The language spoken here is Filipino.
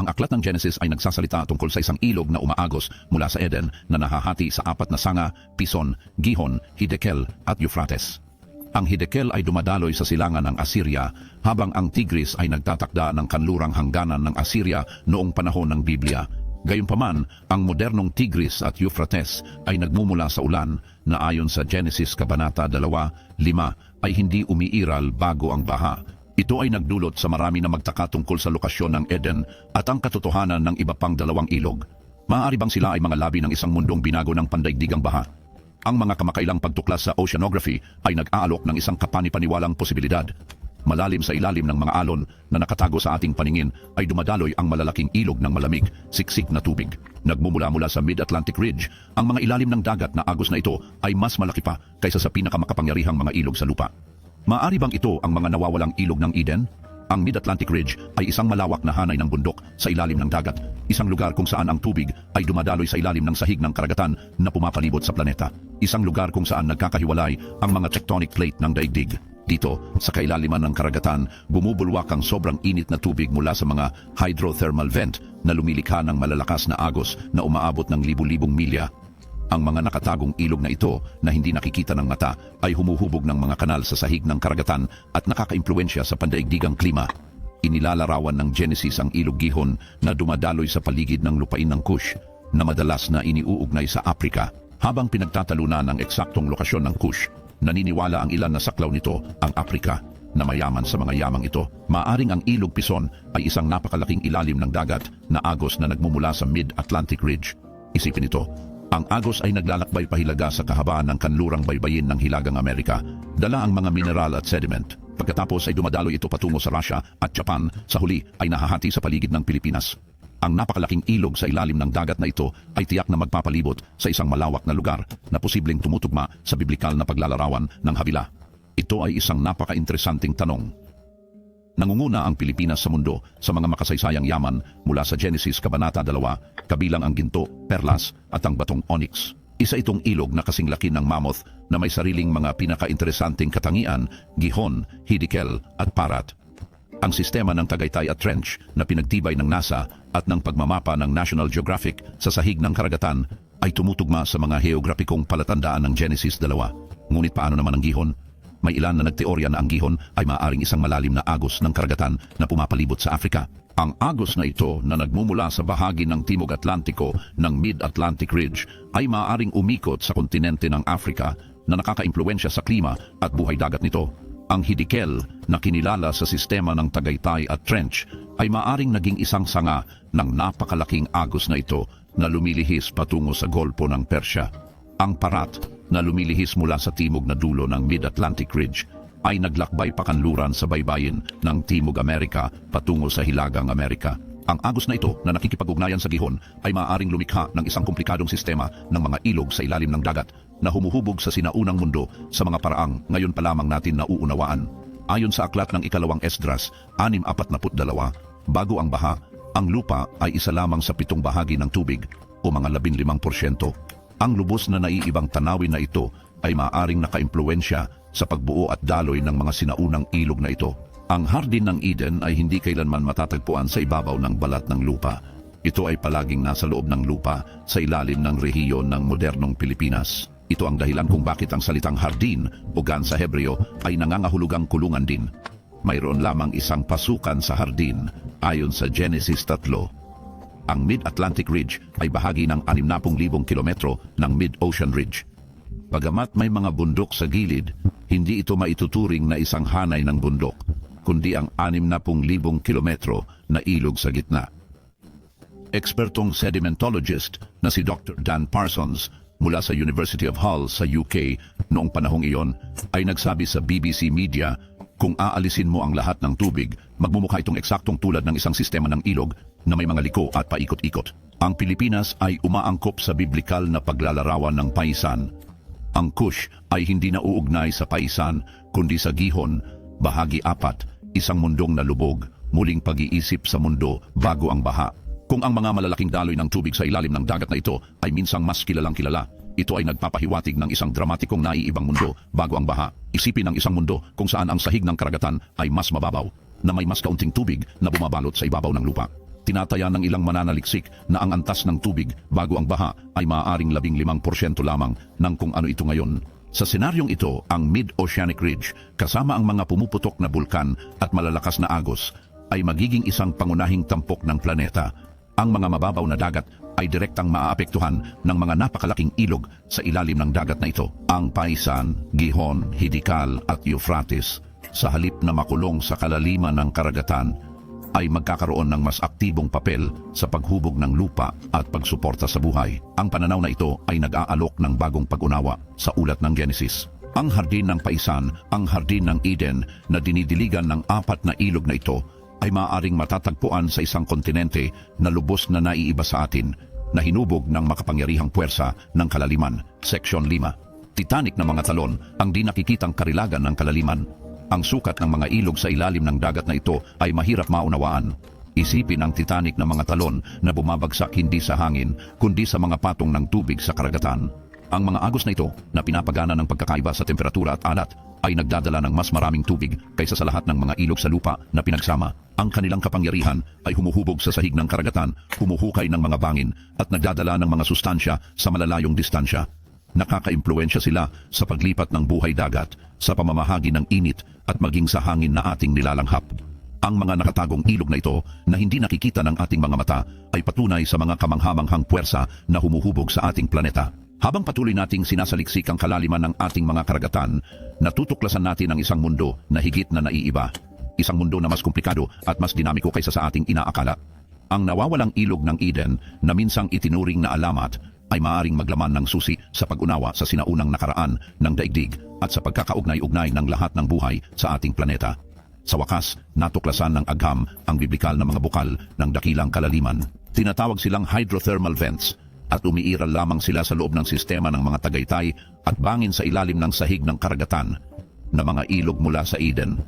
Ang aklat ng Genesis ay nagsasalita tungkol sa isang ilog na umaagos mula sa Eden na nahahati sa apat na sanga, Pison, Gihon, Hiddekel at Euphrates. Ang Hiddekel ay dumadaloy sa silangan ng Assyria habang ang Tigris ay nagtatakda ng kanlurang hangganan ng Assyria noong panahon ng Biblia. Gayunpaman, ang modernong Tigris at Euphrates ay nagmumula sa ulan na ayon sa Genesis Kabanata 2:5 ay hindi umiiral bago ang baha. Ito ay nagdulot sa marami na magtaka tungkol sa lokasyon ng Eden at ang katotohanan ng iba pang dalawang ilog. Maaari bang sila ay mga labi ng isang mundong binago ng pandaigdigang baha? Ang mga kamakailang pagtuklas sa oceanography ay nag-aalok ng isang kapanipaniwalang posibilidad. Malalim sa ilalim ng mga alon na nakatago sa ating paningin ay dumadaloy ang malalaking ilog ng malamig, siksik na tubig. Nagmumula-mula sa Mid-Atlantic Ridge, ang mga ilalim ng dagat na agos na ito ay mas malaki pa kaysa sa pinakamakapangyarihang mga ilog sa lupa. Maaari bang ito ang mga nawawalang ilog ng Eden? Ang Mid-Atlantic Ridge ay isang malawak na hanay ng bundok sa ilalim ng dagat, isang lugar kung saan ang tubig ay dumadaloy sa ilalim ng sahig ng karagatan na pumapalibot sa planeta. Isang lugar kung saan nagkakahiwalay ang mga tectonic plate ng daigdig. Dito, sa kailaliman ng karagatan, bumubulwak ang sobrang init na tubig mula sa mga hydrothermal vent na lumilikha ng malalakas na agos na umaabot ng libu-libong milya. Ang mga nakatagong ilog na ito na hindi nakikita ng mata ay humuhubog ng mga kanal sa sahig ng karagatan at nakakaimpluwensya sa pandaigdigang klima. Inilalarawan ng Genesis ang ilog Gihon na dumadaloy sa paligid ng lupain ng Kush na madalas na iniuugnay sa Afrika. Habang pinagtatalunan ang eksaktong lokasyon ng Kush, naniniwala ang ilan na saklaw nito ang Afrika na mayaman sa mga yamang ito. Maaring ang ilog Pison ay isang napakalaking ilalim ng dagat na agos na nagmumula sa Mid-Atlantic Ridge. Isipin ito. Ang agos ay naglalakbay pahilaga sa kahabaan ng kanlurang baybayin ng Hilagang Amerika. Dala ang mga mineral at sediment. Pagkatapos ay dumadaloy ito patungo sa Russia at Japan, sa huli ay nahahati sa paligid ng Pilipinas. Ang napakalaking ilog sa ilalim ng dagat na ito ay tiyak na magpapalibot sa isang malawak na lugar na posibleng tumutugma sa biblikal na paglalarawan ng Habila. Ito ay isang napaka-interesanting tanong. Nangunguna ang Pilipinas sa mundo sa mga makasaysayang yaman mula sa Genesis Kabanata 2, kabilang ang ginto, perlas at ang batong onyx. Isa itong ilog na kasing laki ng mammoth na may sariling mga pinaka-interesanting katangian, Gihon, Hiddekel at Parat. Ang sistema ng Tagaytay at Trench na pinagtibay ng NASA at ng pagmamapa ng National Geographic sa sahig ng karagatan ay tumutugma sa mga heograpikong palatandaan ng Genesis 2. Ngunit paano naman ang Gihon? May ilan na nagteorya na ang Gihon ay maaaring isang malalim na agos ng karagatan na pumapalibot sa Afrika. Ang agos na ito na nagmumula sa bahagi ng Timog Atlantiko ng Mid-Atlantic Ridge ay maaaring umikot sa kontinente ng Afrika na nakakaimpluwensya sa klima at buhay dagat nito. Ang Hiddekel na kinilala sa sistema ng Tagaytay at Trench ay maaaring naging isang sanga ng napakalaking agos na ito na lumilihis patungo sa Golpo ng Persya. Ang Parat na lumilihis mula sa timog na dulo ng Mid-Atlantic Ridge ay naglakbay pakanluran sa baybayin ng Timog Amerika patungo sa Hilagang Amerika. Ang agos na ito na nakikipag-ugnayan sa Gihon ay maaaring lumikha ng isang komplikadong sistema ng mga ilog sa ilalim ng dagat na humuhubog sa sinaunang mundo sa mga paraang ngayon pa lamang natin nauunawaan. Ayon sa aklat ng ikalawang Esdras 6:42, bago ang baha, ang lupa ay isa lamang sa 7 bahagi ng tubig o mga 15%. Ang lubos na naiibang tanawin na ito ay maaaring nakaimpluwensya sa pagbuo at daloy ng mga sinaunang ilog na ito. Ang Hardin ng Eden ay hindi kailanman matatagpuan sa ibabaw ng balat ng lupa. Ito ay palaging nasa loob ng lupa sa ilalim ng rehiyon ng modernong Pilipinas. Ito ang dahilan kung bakit ang salitang hardin o gan sa Hebreo ay nangangahulugang kulungan din. Mayroon lamang isang pasukan sa hardin ayon sa Genesis 3. Ang Mid-Atlantic Ridge ay bahagi ng 60,000 kilometro ng Mid-Ocean Ridge. Bagamat may mga bundok sa gilid, hindi ito maituturing na isang hanay ng bundok, kundi ang 60,000 kilometro na ilog sa gitna. Ekspertong sedimentologist na si Dr. Dan Parsons mula sa University of Hull sa UK noong panahong iyon ay nagsabi sa BBC Media, kung aalisin mo ang lahat ng tubig, magmumukha itong eksaktong tulad ng isang sistema ng ilog na may mga liko at paikot-ikot. Ang Pilipinas ay umaangkop sa biblikal na paglalarawan ng paisan. Ang Kush ay hindi nauugnay sa paisan, kundi sa Gihon, bahagi 4, isang mundong nalubog, muling pag-iisip sa mundo bago ang baha. Kung ang mga malalaking daloy ng tubig sa ilalim ng dagat na ito ay minsang mas kilalang kilala, ito ay nagpapahiwatig ng isang dramatikong naiibang mundo bago ang baha. Isipin ang isang mundo kung saan ang sahig ng karagatan ay mas mababaw, na may mas kaunting tubig na bumabalot sa ibabaw ng lupa. Tinataya ng ilang mananaliksik na ang antas ng tubig bago ang baha ay maaaring 15% lamang ng kung ano ito ngayon. Sa senaryong ito, ang Mid-Oceanic Ridge kasama ang mga pumuputok na bulkan at malalakas na agos ay magiging isang pangunahing tampok ng planeta. Ang mga mababaw na dagat ay direktang maaapektuhan ng mga napakalaking ilog sa ilalim ng dagat na ito. Ang Paisan, Gihon, Hidikal at Euphrates, sa halip na makulong sa kalaliman ng karagatan, ay magkakaroon ng mas aktibong papel sa paghubog ng lupa at pagsuporta sa buhay. Ang pananaw na ito ay nag-aalok ng bagong pag-unawa sa ulat ng Genesis. Ang hardin ng Paisan, ang hardin ng Eden na dinidiligan ng 4 na ilog na ito ay maaaring matatagpuan sa isang kontinente na lubos na naiiba sa atin, na hinubog ng makapangyarihang puwersa ng kalaliman. Section 5. Titanic na mga talon, ang di nakikitang karilagan ng kalaliman. Ang sukat ng mga ilog sa ilalim ng dagat na ito ay mahirap maunawaan. Isipin ang Titanic na mga talon na bumabagsak hindi sa hangin, kundi sa mga patong ng tubig sa karagatan. Ang mga agos na ito, na pinapagana ng pagkakaiba sa temperatura at alat, ay nagdadala ng mas maraming tubig kaysa sa lahat ng mga ilog sa lupa na pinagsama. Ang kanilang kapangyarihan ay humuhubog sa sahig ng karagatan, humuhukay ng mga bangin, at nagdadala ng mga sustansya sa malalayong distansya. Nakakaimpluwensya sila sa paglipat ng buhay dagat, sa pamamahagi ng init at maging sa hangin na ating nilalanghap. Ang mga nakatagong ilog na ito na hindi nakikita ng ating mga mata ay patunay sa mga kamanghamanghang puwersa na humuhubog sa ating planeta. Habang patuloy nating sinasaliksik ang kalaliman ng ating mga karagatan, natutuklasan natin ang isang mundo na higit na naiiba. Isang mundo na mas komplikado at mas dinamiko kaysa sa ating inaakala. Ang nawawalang ilog ng Eden na minsang itinuring na alamat ay maaaring maglaman ng susi sa pag-unawa sa sinaunang nakaraan ng daigdig at sa pagkakaugnay-ugnay ng lahat ng buhay sa ating planeta. Sa wakas, natuklasan ng agham ang biblikal na mga bukal ng dakilang kalaliman. Tinatawag silang hydrothermal vents at umiiral lamang sila sa loob ng sistema ng mga tagaytay at bangin sa ilalim ng sahig ng karagatan na mga ilog mula sa Eden.